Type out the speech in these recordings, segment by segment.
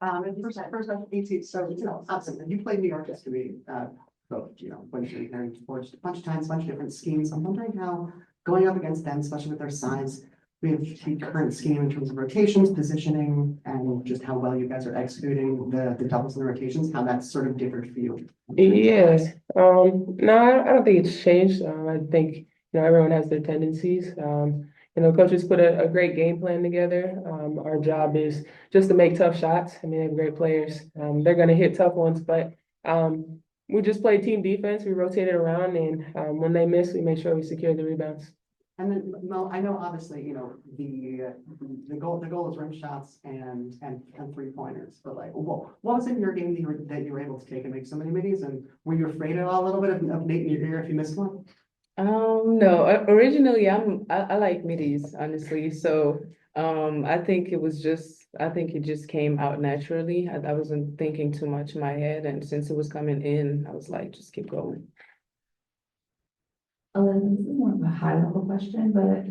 And first off, 18, so, obviously, you played New York yesterday, both, when you're carrying sports a bunch of times, a bunch of different schemes. I'm wondering how going up against them, especially with their size, we have the current scheme in terms of rotations, positioning, and just how well you guys are executing the doubles and the rotations, how that's sort of different for you. Yeah, no, I don't think it's changed. I think, everyone has their tendencies. Coaches put a great game plan together. Our job is just to make tough shots. I mean, they have great players. They're going to hit tough ones, but we just play team defense. We rotate it around, and when they miss, we make sure we secure the rebounds. And then, Mo, I know obviously, the goal is rim shots and 3-pointers, but like, what was it in your game that you were able to take and make so many middies? And were you afraid at all a little bit of Nate in your ear if you missed one? No, originally I like middies, honestly. So I think it just came out naturally. I wasn't thinking too much in my head, and since it was coming in, I was like, just keep going. This is more of a high level question, but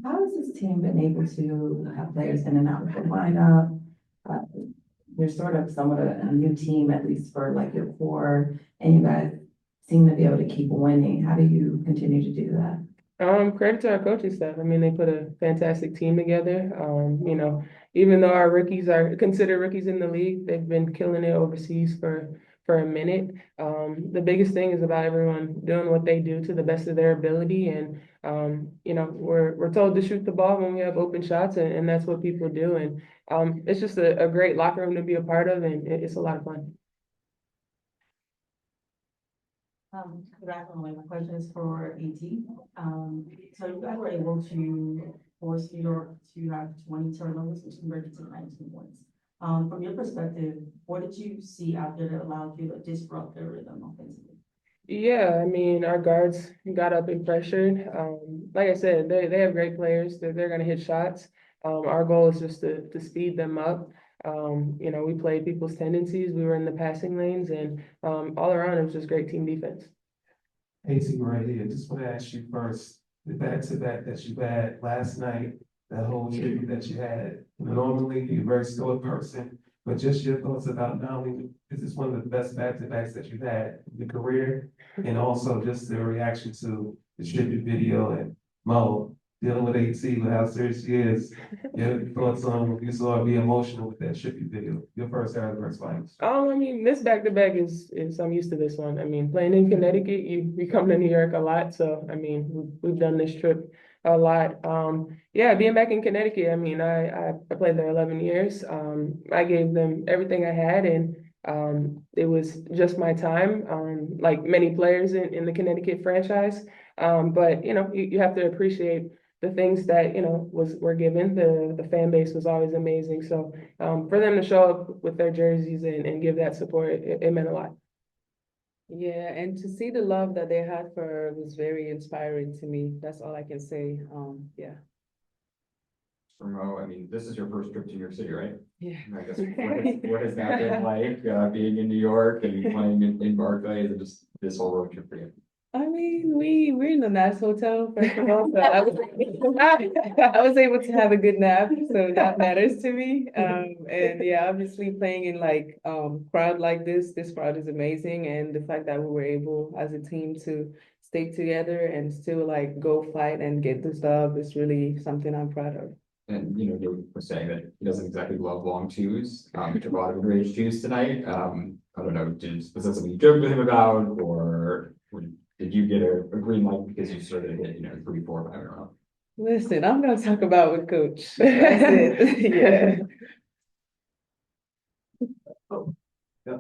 how has this team been able to have players in and out of the lineup? You're sort of somewhat a new team, at least for like your core, and you guys seem to be able to keep winning. How do you continue to do that? Credit to our coaching staff. I mean, they put a fantastic team together. Even though our rookies are considered rookies in the league, they've been killing it overseas for a minute. The biggest thing is about everyone doing what they do to the best of their ability. And, we're told to shoot the ball when we have open shots, and that's what people do. And it's just a great locker room to be a part of, and it's a lot of fun. Good afternoon. My question is for AT. So you guys were able to force New York to have 20 turnovers, which converted to 19 points. From your perspective, what did you see out there that allowed you to disrupt their rhythm offensively? Yeah, I mean, our guards got up and pressured. Like I said, they have great players. They're going to hit shots. Our goal is just to speed them up. We played people's tendencies. We were in the passing lanes, and all around it was just great team defense. AC right here, just want to ask you first, the back-to-back that you had last night, the whole tribute that you had. Normally, you're a very stoic person, but just your thoughts about not only is this one of the best back-to-backs that you've had in your career, and also just the reaction to the tribute video and Mo dealing with AC, with how serious she is. Your thoughts on when you saw her be emotional with that tribute video, your first ever versus finals. I mean, this back-to-back is I'm used to this one. I mean, playing in Connecticut, you come to New York a lot, so I mean, we've done this trip a lot. Yeah, being back in Connecticut, I mean, I played there 11 years. I gave them everything I had, and it was just my time, like many players in the Connecticut franchise. But you have to appreciate the things that were given. The fan base was always amazing. So for them to show up with their jerseys and give that support, it meant a lot. Yeah, and to see the love that they had for her was very inspiring to me. That's all I can say. Yeah. For Mo, I mean, this is your first trip to New York City, right? Yeah. I guess what has that been like, being in New York and playing in Barclays, and just this whole road trip for you? I mean, we're in a nice hotel, first of all, so I was able to have a good nap, so that matters to me. And yeah, obviously playing in like crowd like this crowd is amazing, and the fact that we were able as a team to stay together and still like go fight and get this dub is really something I'm proud of. And they were saying that he doesn't exactly love long twos. He took a lot of range twos tonight. I don't know, was that something you joked with him about, or did you get a green light because you started to hit 3, 4, 5 in a row? Listen, I'm gonna talk about with Coach. That's it. Yeah.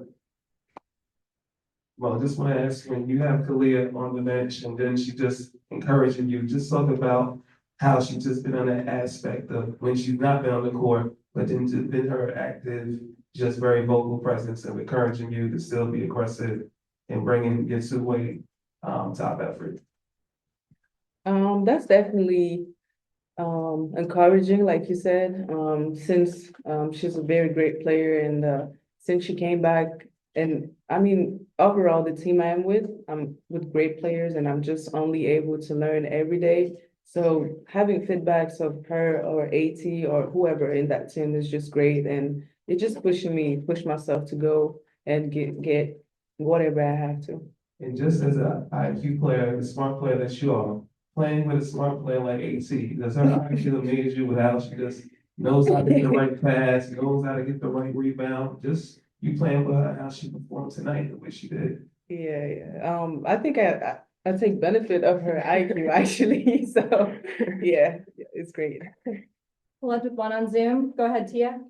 Well, I just want to ask, when you have Kalia on the bench and then she just encouraging you, just talk about how she's just been on that aspect of when she's not been on the court, but then just been her active, just very vocal presence and encouraging you to still be aggressive and bringing your two-way top effort. That's definitely encouraging, like you said, since she's a very great player, and since she came back, and I mean, overall, the team I'm with great players, and I'm just only able to learn every day. So having feedbacks of her or AT or whoever in that team is just great. And it's just push myself to go and get whatever I have to. And just as a IQ player, a smart player that you are, playing with a smart player like AT, does her IQ amaze you with how she just knows how to get the right pass, knows how to get the right rebound? Just you playing with her, how she performed tonight, the way she did. Yeah. I think I take benefit of her IQ actually. So yeah, it's great. We'll end with one on Zoom. Go ahead, Tia.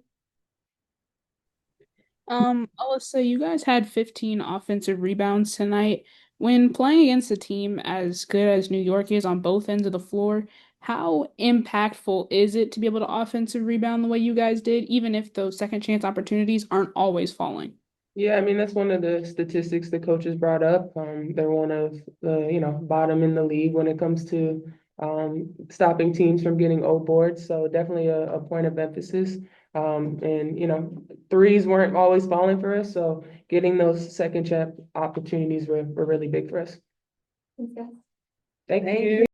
Alyssa, you guys had 15 offensive rebounds tonight. When playing against a team as good as New York is on both ends of the floor, how impactful is it to be able to offensive rebound the way you guys did, even if those second chance opportunities aren't always falling? Yeah, I mean, that's one of the statistics the coaches brought up. They're one of the, bottom in the league when it comes to stopping teams from getting O boards. So definitely a point of emphasis. And threes weren't always falling for us. So getting those second chance opportunities were really big for us. Thanks, guys. Thank Thank you. you.